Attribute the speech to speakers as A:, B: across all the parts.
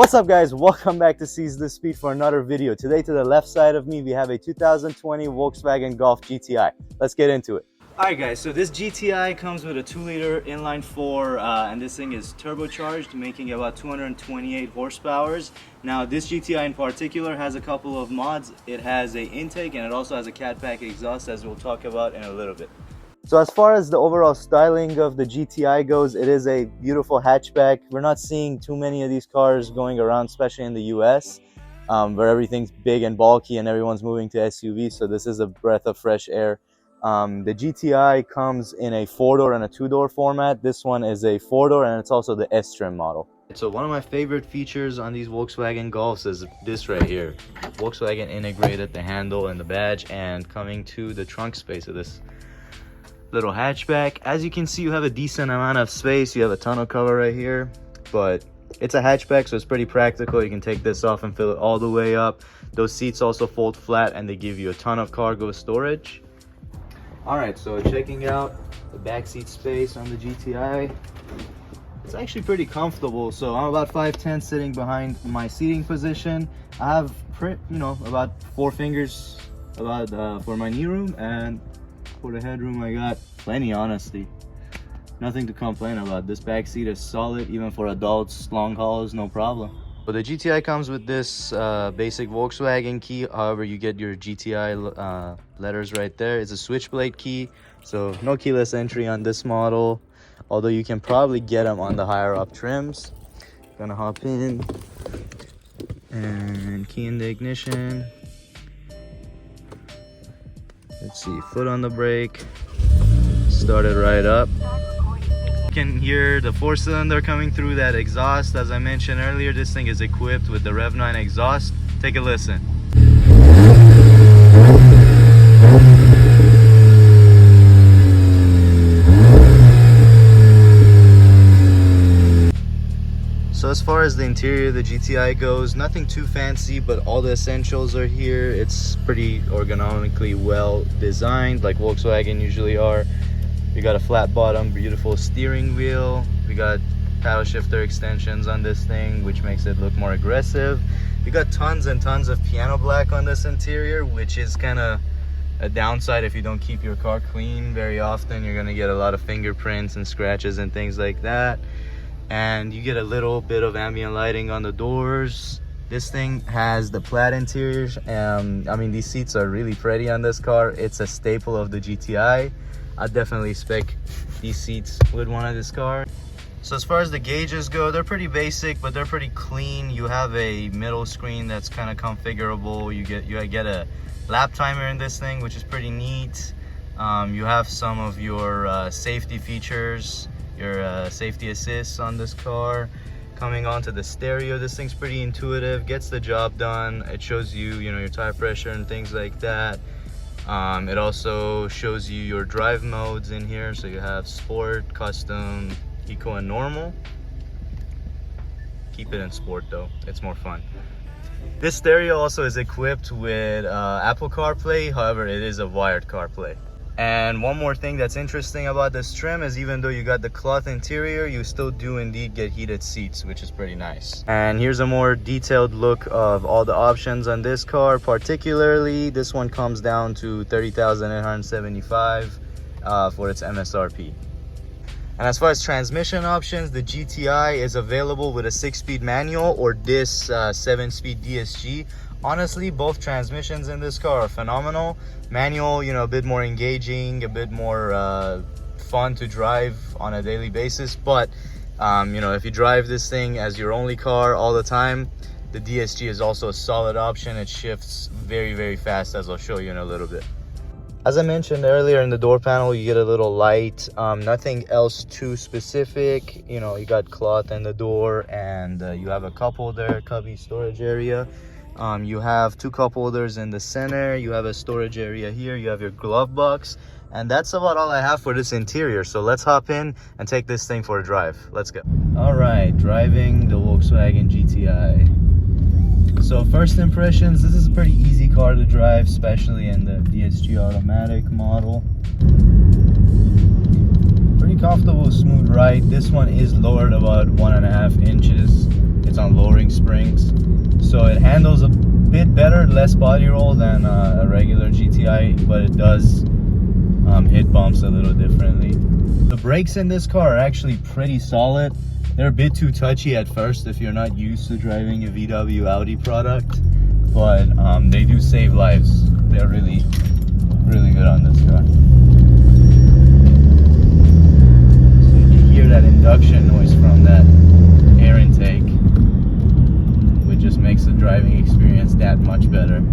A: What's up guys, welcome back to Seize the Speed for another video. Today to the left side of me we have a 2020 Volkswagen Golf GTI. Let's get into it. Alright guys, so this GTI comes with a 2-liter inline 4 and this thing is turbocharged, making about 228 horsepower. Now this GTI in particular has a couple of mods. It has an intake and it also has a cat pack exhaust, as we'll talk about in a little bit. So as far as the overall styling of the GTI goes, it is a beautiful hatchback. We're not seeing too many of these cars going around, especially in the US, where everything's big and bulky and everyone's moving to SUVs. So this is a breath of fresh air. The GTI comes in a 4-door and a 2-door format. This one is a 4-door and it's also the S-trim model. So one of my favorite features on these Volkswagen Golfs is this right here. Volkswagen integrated the handle and the badge, and coming to the trunk space of this little hatchback. As you can see, you have a decent amount of space. You have a tonneau cover right here, but it's a hatchback, so it's pretty practical. You can take this off and fill it all the way up. Those seats also fold flat and they give you a ton of cargo storage. All right, so checking out the back seat space on the GTI, it's actually pretty comfortable. So I'm about 5'10", sitting behind my seating position. I have about 4 fingers for my knee room, and for the headroom I got plenty, honestly. Nothing to complain about. This back seat is solid, even for adults, long hauls, no problem. But the GTI comes with this basic Volkswagen key. However, you get your GTI letters right there. It's a switchblade key, so no keyless entry on this model, although you can probably get them on the higher up trims. Gonna hop in and key in the ignition. Let's see, foot on the brake, started right up. You can hear the 4-cylinder coming through that exhaust. As I mentioned earlier, this thing is equipped with the Rev 9 exhaust. Take a listen. So as far as the interior of the GTI goes, nothing too fancy, but all the essentials are here. It's pretty ergonomically well designed, like Volkswagen usually are. We got a flat bottom, beautiful steering wheel. We got paddle shifter extensions on this thing, which makes it look more aggressive. We got tons and tons of piano black on this interior, which is kind of a downside if you don't keep your car clean very often. You're gonna get a lot of fingerprints and scratches and things like that. And you get a little bit of ambient lighting on the doors. This thing has the plaid interiors. I mean, these seats are really pretty on this car. It's a staple of the GTI. I definitely spec these seats with one of this car. So as far as the gauges go, they're pretty basic, but they're pretty clean. You have a middle screen that's kind of configurable. You get a lap timer in this thing, which is pretty neat. You have some of your safety features, your safety assists on this car. Coming onto the stereo, this thing's pretty intuitive, gets the job done. It shows you, your tire pressure and things like that. It also shows you your drive modes in here. So you have sport, custom, eco, and normal. Keep it in sport though, it's more fun. This stereo also is equipped with Apple CarPlay. However, it is a wired CarPlay. And one more thing that's interesting about this trim is, even though you got the cloth interior, you still do indeed get heated seats, which is pretty nice. And here's a more detailed look of all the options on this car. Particularly, this one comes down to $30,875 for its MSRP. And as far as transmission options, the GTI is available with a 6-speed manual or this 7-speed DSG. Honestly, both transmissions in this car are phenomenal. Manual, a bit more engaging, a bit more fun to drive on a daily basis. But, if you drive this thing as your only car all the time, the DSG is also a solid option. It shifts very, very fast, as I'll show you in a little bit. As I mentioned earlier, in the door panel, you get a little light. Nothing else too specific. You got cloth in the door, and you have a cup holder, cubby storage area. You have 2 cup holders in the center. You have a storage area here. You have your glove box. And that's about all I have for this interior. So let's hop in and take this thing for a drive. Let's go. All right, driving the Volkswagen GTI. So first impressions, this is a pretty easy car to drive, especially in the DSG automatic model. Pretty comfortable, smooth ride. This one is lowered about 1.5 inches. It's worked on lowering springs, so it handles a bit better, less body roll than a regular GTI, but it does hit bumps a little differently. The brakes in this car are actually pretty solid. They're a bit too touchy at first if you're not used to driving a VW Audi product, but they do save lives. They're really good on this car. So you can hear that induction noise from that air intake, which just makes the driving experience that much better.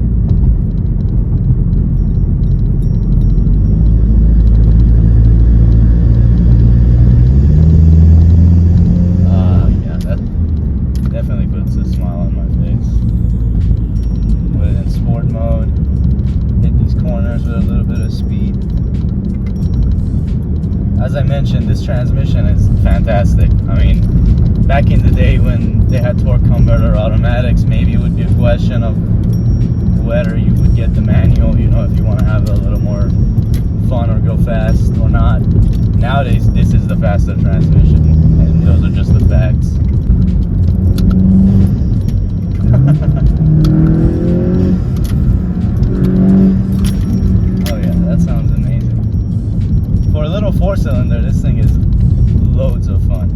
A: As I mentioned, this transmission is fantastic. I mean, back in the day when they had torque converter automatics, maybe it would be a question of whether you would get the manual, you know, if you want to have a little more fun or go fast or not. Nowadays, this is the faster transmission, and those are just the facts. Oh yeah, that sounds amazing. For a little 4-cylinder, this thing is loads of fun.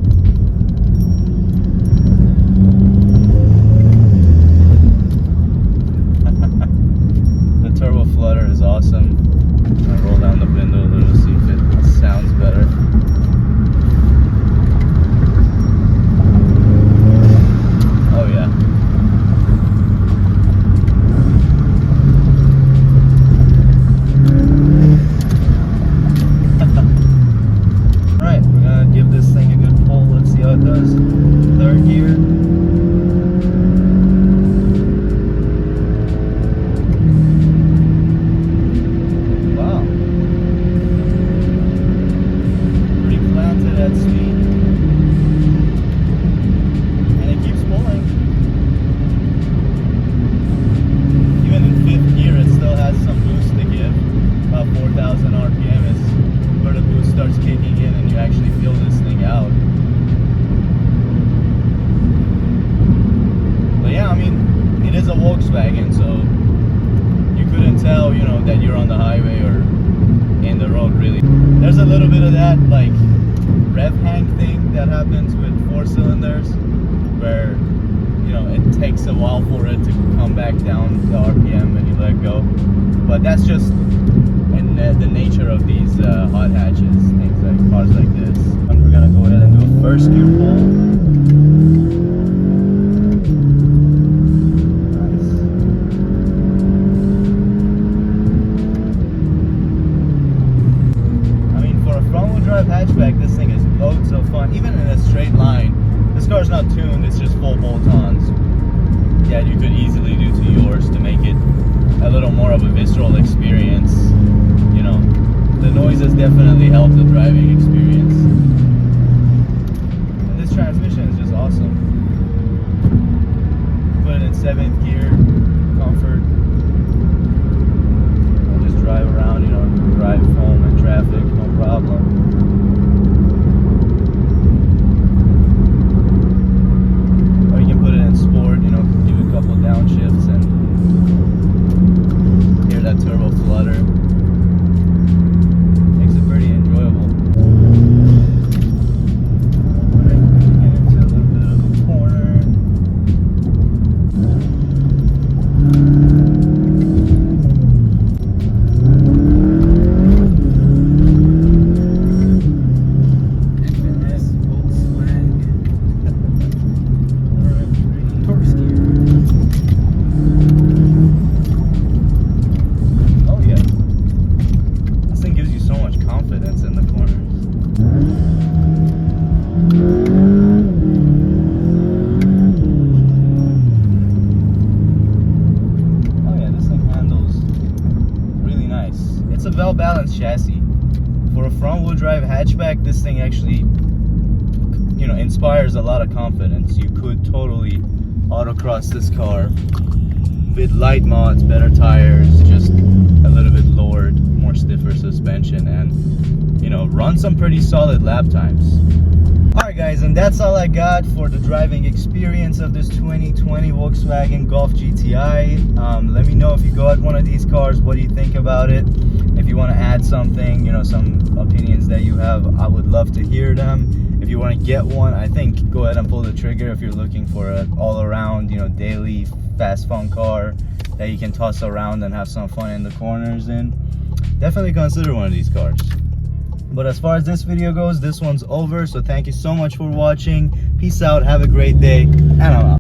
A: The turbo flutter is awesome. I'll roll down the window a little, see if it sounds better. Oh yeah. Right, we're gonna give this thing a good pull. Let's see how it does. Third gear. Wow. Pretty planted at speed. And it keeps pulling. Even in 5th gear, it still has some boost to give. About 4,000 RPM is where the boost starts kicking in and you actually feel this thing out. But yeah, I mean, it is a Volkswagen, so you couldn't tell, you know, that you're on the highway or in the road, really. There's a little bit of that, like, rev hang thing that happens with 4-cylinders, where, you know, it takes a while for it to come back down the RPM when you let go. But that's just in the nature of these hot hatches, things like cars like this. And we're gonna go ahead and do a first gear pull. Nice. I mean, for a front-wheel drive hatchback, this thing is loads of fun. Even in a straight line, this car's not tuned; it's just full bolt-ons. Yeah, you could easily do to yours to make it a little more of a visceral experience. You know, the noises definitely help the driving experience. And this transmission is just awesome. Put it in 7th gear, comfort. I'll just drive around, you know, drive home in traffic, no problem. Or you can put it in sport, you know, do a couple downshifts and hear that turbo flutter. Makes it pretty enjoyable. Alright, get into a little bit of a corner. Infamous Volkswagen. Torque gear. Oh yeah. This thing gives you so much confidence in the corners. Oh yeah, this thing handles really nice. It's a well-balanced chassis. For a front-wheel drive hatchback, this thing actually, you know, inspires a lot of confidence. You could totally autocross this car with light mods, better tires, just a little bit lowered, more stiffer suspension, and, you know, run some pretty solid lap times. Alright guys, and that's all I got for the driving experience of this 2020 Volkswagen Golf GTI. Let me know if you got one of these cars, what do you think about it? If you want to add something, you know, some opinions that you have, I would love to hear them. If you want to get one, I think go ahead and pull the trigger if you're looking for an all-around, you know, daily fast fun car that you can toss around and have some fun in the corners in. Definitely consider one of these cars. But as far as this video goes, this one's over. So thank you so much for watching. Peace out, have a great day, and I'm out.